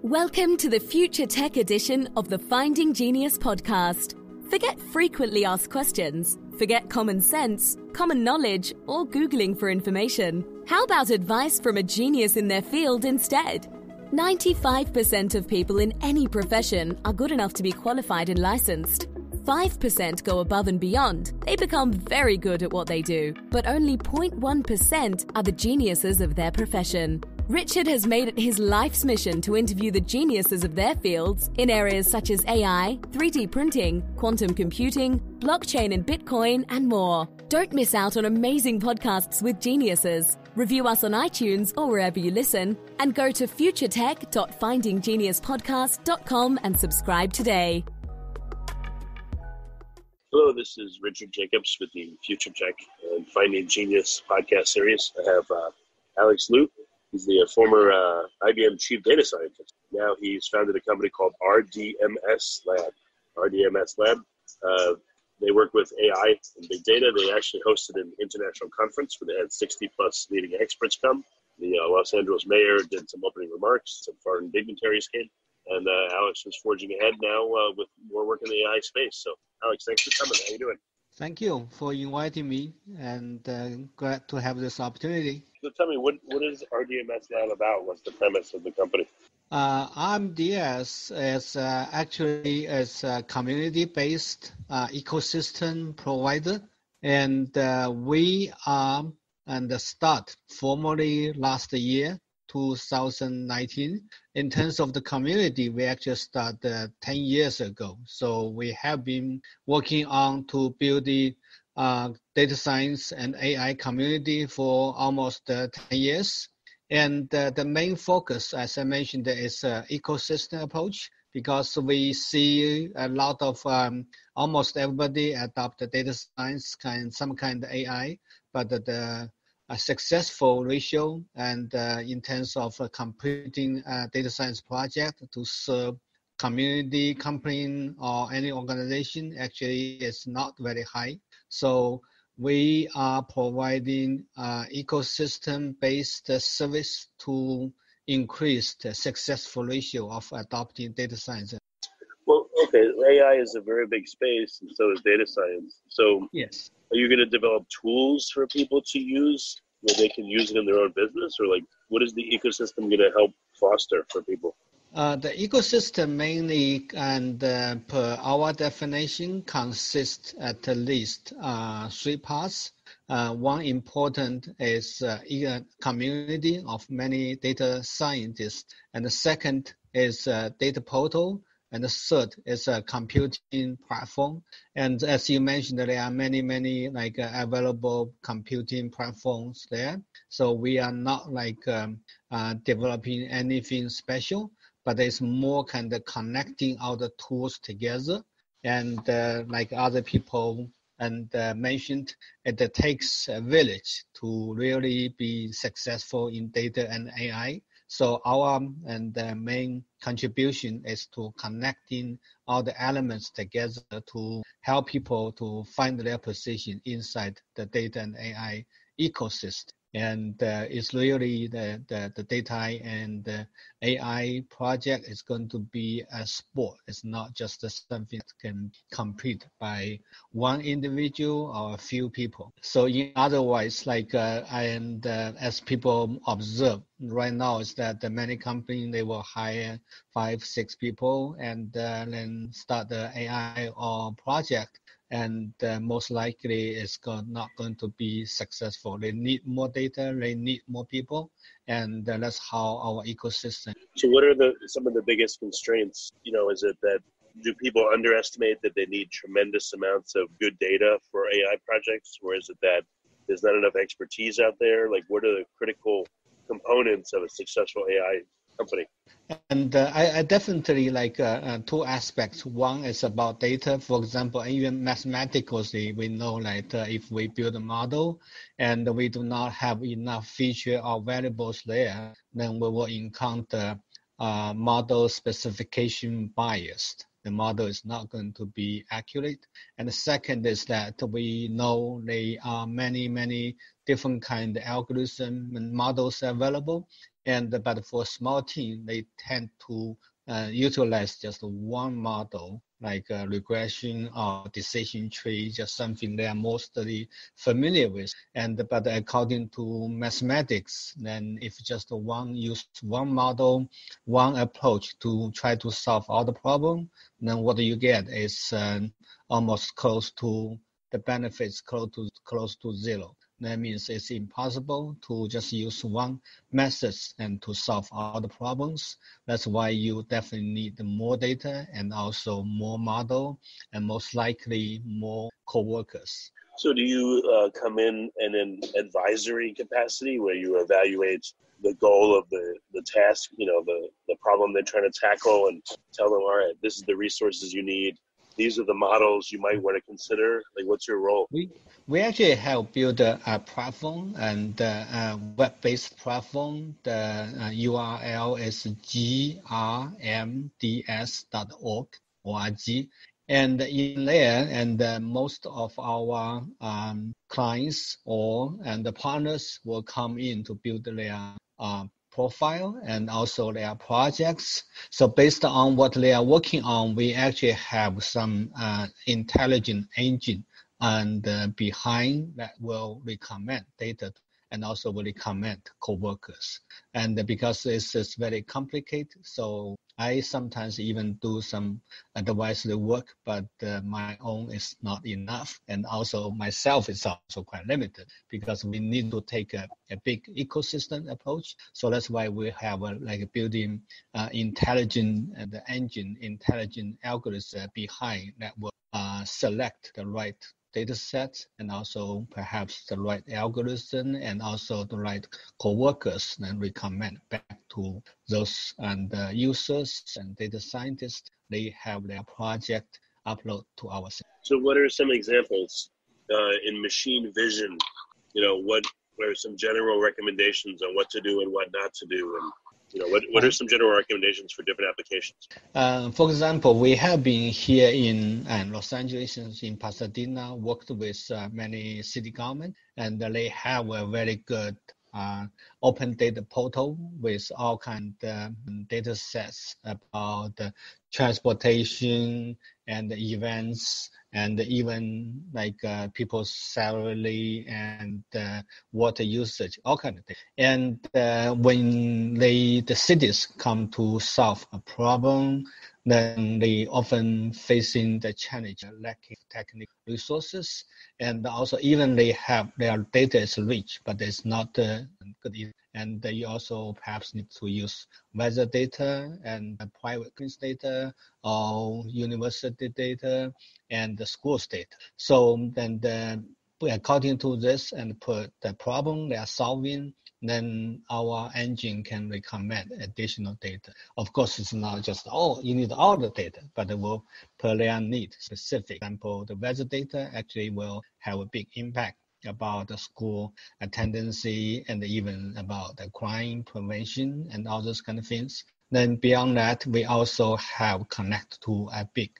Welcome to the Future Tech edition of the Finding Genius podcast. Forget frequently asked questions. Forget common sense, common knowledge, or Googling for information. How about advice from a genius in their field instead? 95% of people in any profession are good enough to be qualified and licensed. 5% go above and beyond. They become very good at what they do, but only 0.1% are the geniuses of their profession. Richard has made it his life's mission to interview the geniuses of their fields in areas such as AI, 3D printing, quantum computing, blockchain and Bitcoin, and more. Don't miss out on amazing podcasts with geniuses. Review us on iTunes or wherever you listen, and go to futuretech.findinggeniuspodcast.com and subscribe today. Hello, this is Richard Jacobs with the Future Tech and Finding Genius podcast series. I have Alex Liu. He's the former IBM Chief Data Scientist. Now he's founded a company called RMDS Lab. RMDS Lab. They work with AI and big data. They actually hosted an international conference where they had 60-plus leading experts come. The Los Angeles mayor did some opening remarks. Some foreign dignitaries came. And Alex is forging ahead now with more work in the AI space. So, Alex, thanks for coming. How are you doing? Thank you for inviting me, and glad to have this opportunity. So tell me, what is RDMS Lab about? What's the premise of the company? RMDS is actually is a community-based ecosystem provider, and we are and start formally last year, 2019. In terms of the community, we actually started 10 years ago. So we have been working on to build the data science and AI community for almost 10 years. And the main focus, as I mentioned, is ecosystem approach, because we see a lot of almost everybody adopt the data science some kind of AI, but a successful ratio and in terms of completing a data science project to serve community, company, or any organization actually is not very high. So we are providing ecosystem-based service to increase the successful ratio of adopting data science. Well, okay, AI is a very big space, and so is data science. So yes. Are you going to develop tools for people to use where they can use it in their own business? Or like, what is the ecosystem going to help foster for people? The ecosystem mainly, and per our definition, consists at least 3 parts. One important is a community of many data scientists. And the second is data portal. And the third is a computing platform. And as you mentioned, there are many like available computing platforms there. So we are not like developing anything special, but it's more kind of connecting all the tools together. And like other people and mentioned, it takes a village to really be successful in data and AI. So our main contribution is to connecting all the elements together to help people to find their position inside the data and AI ecosystem. And it's really the data and the AI project is going to be a sport. It's not just something that can complete by one individual or a few people. So in other words, like as people observe right now, is that many companies, they will hire 5-6 people and then start the AI or project. And most likely it's not going to be successful. They need more data, they need more people, and that's how our ecosystem. So what are some of the biggest constraints? Is it that do people underestimate that they need tremendous amounts of good data for AI projects, or is it that there's not enough expertise out there? Like, what are the critical components of a successful AI company? And I definitely like 2 aspects. One is about data. For example, even mathematically, we know that if we build a model and we do not have enough feature or variables there, then we will encounter model specification bias. The model is not going to be accurate. And the second is that we know there are many different kind of algorithms and models available. But for small team, they tend to utilize just one model, like regression or decision tree, just something they are mostly familiar with. But according to mathematics, then if just use one model, one approach to try to solve all the problem, then what you get is almost close to the benefits close to zero. That means it's impossible to just use one method and to solve all the problems. That's why you definitely need more data and also more model and most likely more co-workers. So do you come in an advisory capacity where you evaluate the goal of the task, the problem they're trying to tackle, and tell them, all right, this is the resources you need. These are the models you might want to consider. Like, what's your role? We actually have built a platform and a web-based platform. The URL is grmds.org. And in there, and most of our clients and the partners will come in to build their profile and also their projects. So based on what they are working on, we actually have some intelligent engine and behind that will recommend data and also will recommend co-workers. And because this is very complicated, so I sometimes even do some advisory work, but my own is not enough. And also myself is also quite limited because we need to take a big ecosystem approach. So that's why we have building intelligent engine, intelligent algorithms behind that will select the right data set and also perhaps the right algorithm and also the right co-workers, then recommend back to those users and data scientists. They have their project upload to our system. So what are some examples in machine vision? What are some general recommendations on what to do and what not to do? And what are some general recommendations for different applications? For example, we have been here in Los Angeles, in Pasadena, worked with many city government, and they have a very good open data portal with all kind of data sets about transportation and events and even people's salary and water usage, all kind of things. And when the cities come to solve a problem, then they often facing the challenge of lacking technical resources, and also even they have their data is rich, but it's not good. And you also perhaps need to use weather data and private claims data or university data and the schools data. So then according to this and put the problem they are solving, then our engine can recommend additional data. Of course, it's not just, you need all the data, but it will per their need specific. For example, the weather data actually will have a big impact about the school attendance and even about the crime prevention and all those kind of things. Then beyond that, we also have connect to a big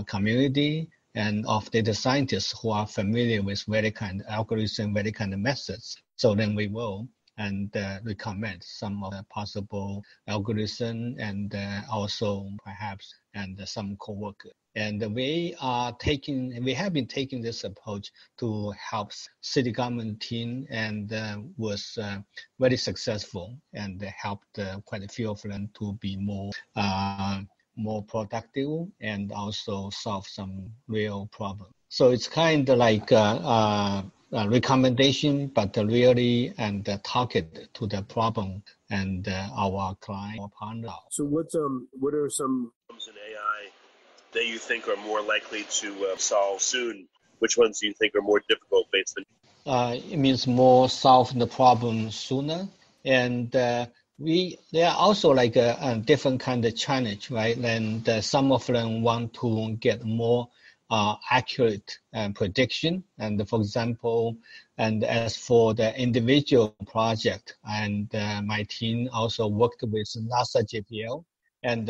community and of data scientists who are familiar with very kind of algorithms, very kind of methods. So then we will recommend some of the possible algorithm and also perhaps some co-worker. And we have been taking this approach to help city government team and was very successful and helped quite a few of them to be more productive and also solve some real problems. So it's kind of like recommendation, but really target to the problem and our client or partner. So what are some problems in AI that you think are more likely to solve soon? Which ones do you think are more difficult based on? It means more solve the problem sooner, and there are also a different kind of challenge, right? And some of them want to get more accurate prediction. And for example, and as for the individual project, and my team also worked with NASA JPL. And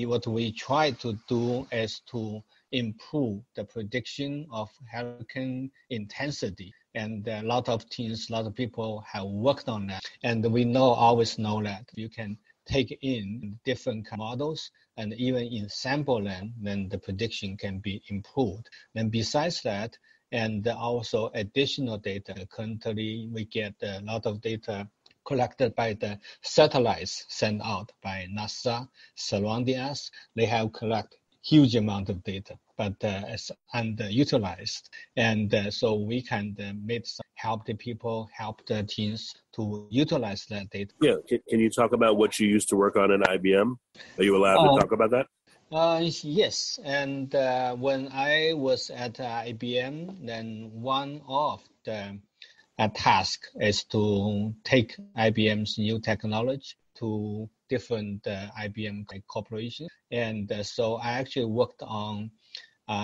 what we try to do is to improve the prediction of hurricane intensity And a lot of teams, a lot of people have worked on that. And we always know that you can take in different models and even in sample them, then the prediction can be improved. Then besides that, and also additional data, currently we get a lot of data collected by the satellites sent out by NASA surrounding us. They have collected huge amount of data, but it's underutilized. And so we can help the people, help the teams to utilize that data. Yeah, can you talk about what you used to work on in IBM? Are you allowed to talk about that? Yes, and when I was at IBM, then one of the task is to take IBM's new technology to different IBM corporations. And so I actually worked on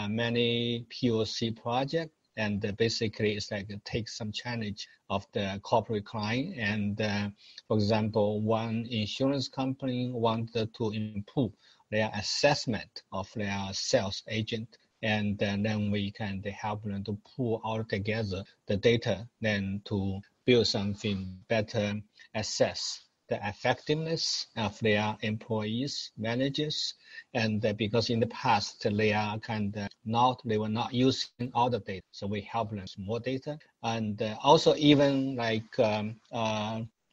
many POC projects. And basically, it's like take some challenge of the corporate client. And for example, one insurance company wanted to improve their assessment of their sales agent. And then we can help them to pull all together the data, then to build something better, assess the effectiveness of their employees, managers, and because in the past they are they were not using all the data, so we help them with more data. And also even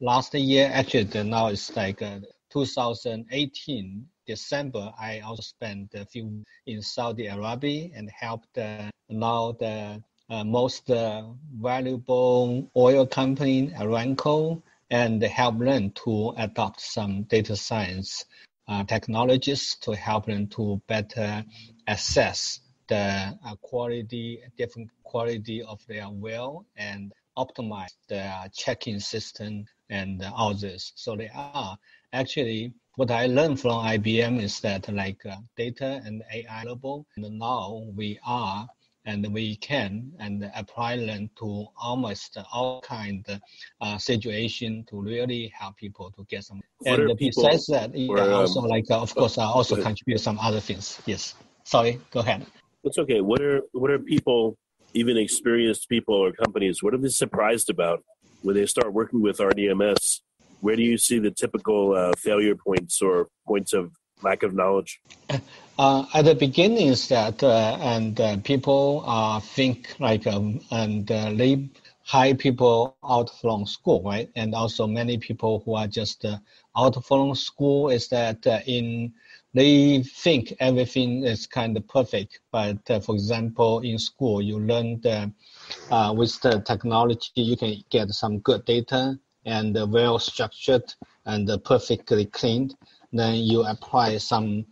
last year, actually now it's 2018 December, I also spent a few in Saudi Arabia and helped now the most valuable oil company, Aramco, and help them to adopt some data science technologies to help them to better assess the different quality of their well and optimize the checking system and all this. So they are actually, what I learned from IBM is that data and AI available, and now we can apply them to almost all kind of situation to really help people to get some. And besides that, also of course, I also contribute some other things. Yes. Sorry, go ahead. It's okay. What are people, even experienced people or companies, what are they surprised about when they start working with RDMS? Where do you see the typical failure points or points of lack of knowledge? At the beginning is that, people think they hire people out from school, right? And also many people who are just out from school is that they think everything is kind of perfect. But for example, in school, you learn with the technology, you can get some good data and well structured and perfectly cleaned. Then you apply some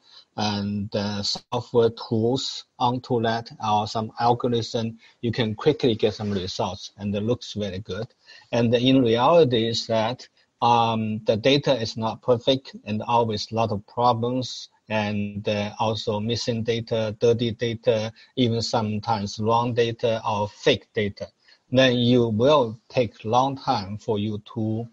software tools onto that or some algorithm, you can quickly get some results and it looks very good. And in reality is that the data is not perfect and always a lot of problems and also missing data, dirty data, even sometimes wrong data or fake data. Then you will take a long time for you to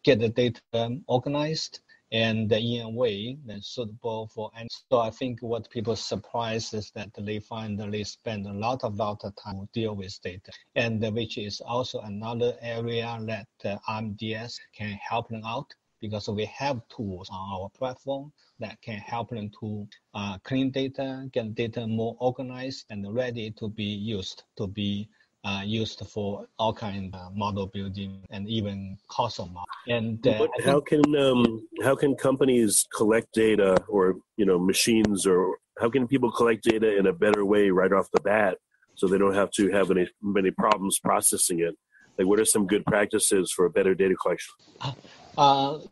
get the data organized and in a way that's suitable for. And so I think what people are surprised is that they find that they spend a lot of time to deal with data, and which is also another area that RMDS can help them out, because we have tools on our platform that can help them to clean data, get data more organized and ready to be used used for all kind of model building and even causal model. And how can companies collect data, or machines, or how can people collect data in a better way right off the bat, so they don't have to have many problems processing it? Like, what are some good practices for better data collection?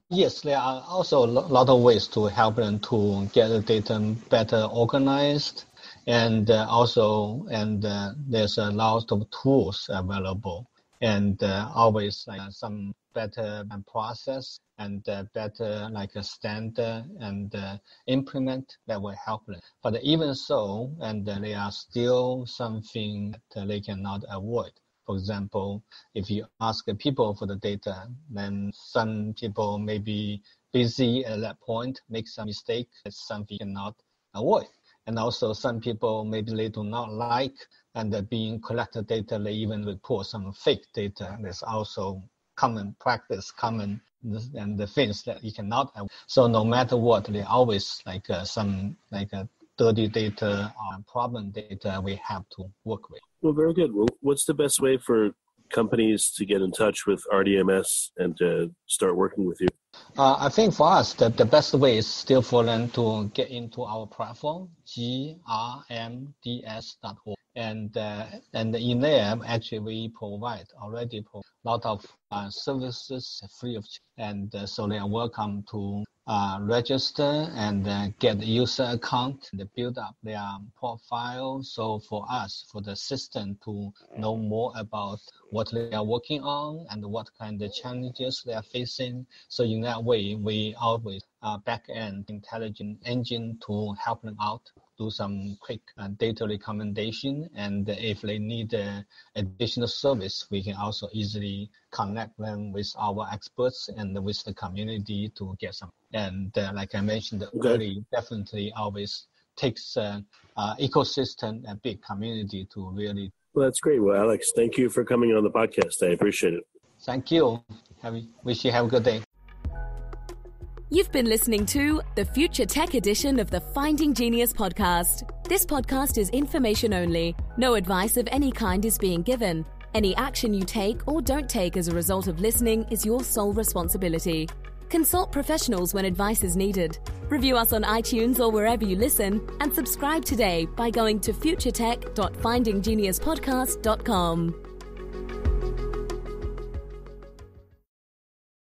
Yes, there are also a lot of ways to help them to get the data better organized. And there's a lot of tools available, and always some better process and better a standard and implement that will help them. But even so, and there are still something that they cannot avoid. For example, if you ask people for the data, then some people may be busy at that point, make some mistake. It's something you cannot avoid. And also some people, maybe they do not like and being collected data, they even report some fake data. There's also common practice, common and the things that you cannot have. So no matter what, they always some dirty data or problem data we have to work with. Well, very good. Well, what's the best way for companies to get in touch with RDMS and to start working with you? I think for us, the best way is still for them to get into our platform, RMDS.org. And in there, actually, we already provide a lot of services free of charge. And so they are welcome to register and get a user account and build up their profile. So for us, for the system to know more about what they are working on and what kind of challenges they are facing. So in that way, we always back-end intelligent engine to help them out, do some quick data recommendation. And if they need additional service, we can also easily connect them with our experts and with the community to get some. And like I mentioned earlier, definitely always takes ecosystem and big community to really. Well, that's great. Well, Alex, thank you for coming on the podcast. I appreciate it. Thank you. Wish you have a good day. You've been listening to the Future Tech edition of the Finding Genius podcast. This podcast is information only. No advice of any kind is being given. Any action you take or don't take as a result of listening is your sole responsibility. Consult professionals when advice is needed. Review us on iTunes or wherever you listen, and subscribe today by going to futuretech.findinggeniuspodcast.com.